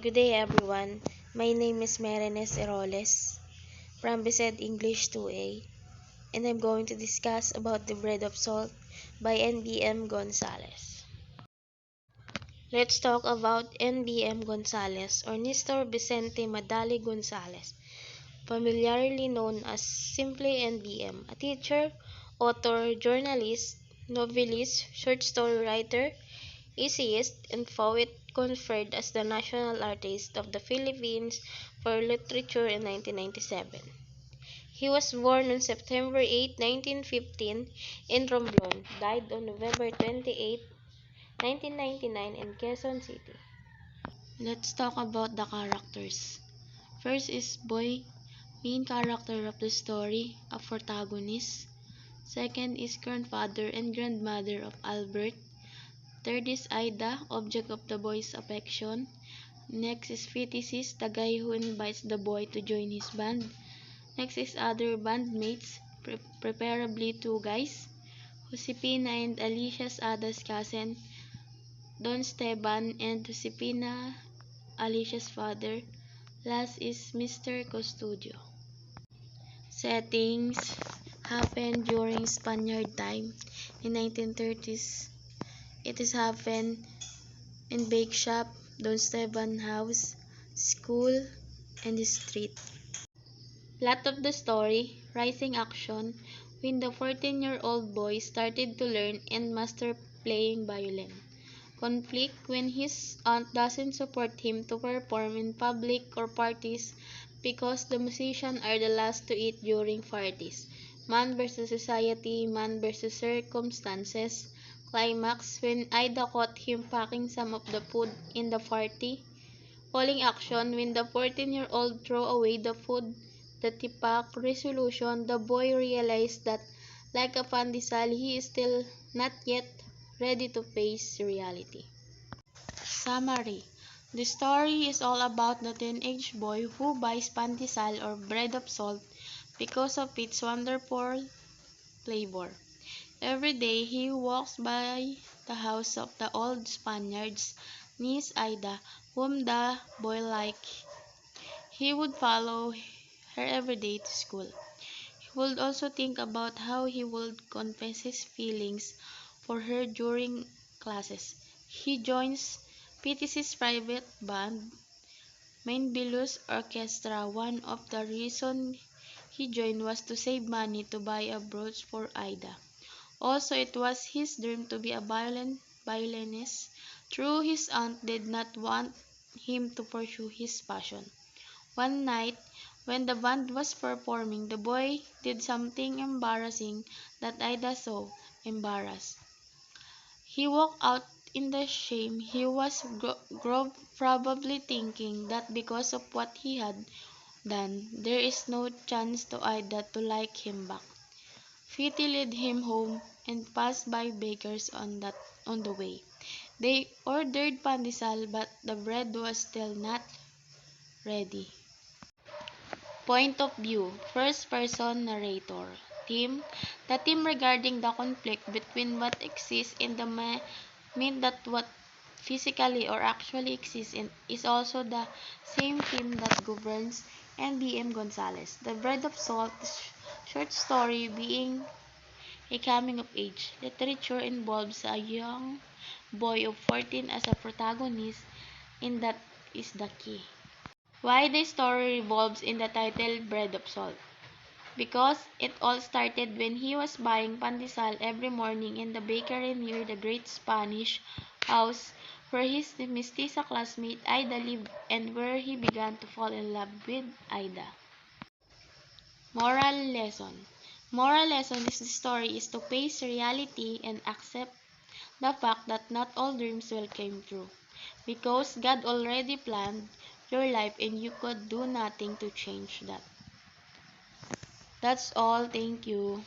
Good day everyone. My name is Ness Eroles from BSEd English 2A, and I'm going to discuss about the bread of salt by N.V.M. Gonzalez. Let's talk about N.V.M. Gonzalez or Nestor Vicente Madali Gonzalez, familiarly known as simply N.V.M., a teacher, author, journalist, novelist, short story writer, essayist, and poet, conferred as the National Artist of the Philippines for Literature in 1997. He was born on September 8, 1915 in Romblon, died on November 28, 1999 in Quezon City. Let's talk about the characters. First is Boy, main character of the story, a protagonist. Second is grandfather and grandmother of Albert. Third is Ida, object of the boy's affection. Next is Feticist, the guy who invites the boy to join his band. Next is other bandmates, preferably two guys. Josepina and Alicia's Ada's cousin. Don Esteban and Josepina, Alicia's father. Last is Mr. Custodio. Settings happened during Spaniard time in 1930s. It is happened in bake shop, Don Esteban house, school, and the street. Plot of the story, rising action, when the 14-year-old boy started to learn and master playing violin. Conflict when his aunt doesn't support him to perform in public or parties because the musicians are the last to eat during parties. Man versus society, man versus circumstances. Climax when Ida caught him packing some of the food in the party. Falling action when the 14-year-old threw away the food that he packed. Resolution, the boy realized that, like a pandesal, he is still not yet ready to face reality. Summary. The story is all about the teenage boy who buys pandesal or bread of salt because of its wonderful flavor. Every day he walks by the house of the old Spaniard's niece Ida, whom the boy liked. He would follow her every day to school. He would also think about how he would confess his feelings for her during classes. He joins PTC's private band, Main Bilus Orchestra. One of the reasons he joined was to save money to buy a brooch for Ida. Also, it was his dream to be a violinist. True, his aunt did not want him to pursue his passion. One night, when the band was performing, the boy did something embarrassing that Ida saw, embarrassed. He walked out in the shame. He was probably thinking that because of what he had done, there is no chance to Ida to like him back. Fiti led him home and passed by bakers on the way. They ordered pandesal, but the bread was still not ready. Point of view, first person narrator. Theme, the theme regarding the conflict between what exists in the mean that what physically or actually exists in is also the same theme that governs N.V.M. Gonzalez. The bread of salt, short story being a coming of age. Literature involves a young boy of 14 as a protagonist, and that is the key. Why the story revolves in the title Bread of Salt? Because it all started when he was buying pandesal every morning in the bakery near the Great Spanish House where his mestiza classmate Ida lived and where he began to fall in love with Ida. Moral lesson. Moral lesson is the story is to face reality and accept the fact that not all dreams will come true. Because God already planned your life and you could do nothing to change that. That's all. Thank you.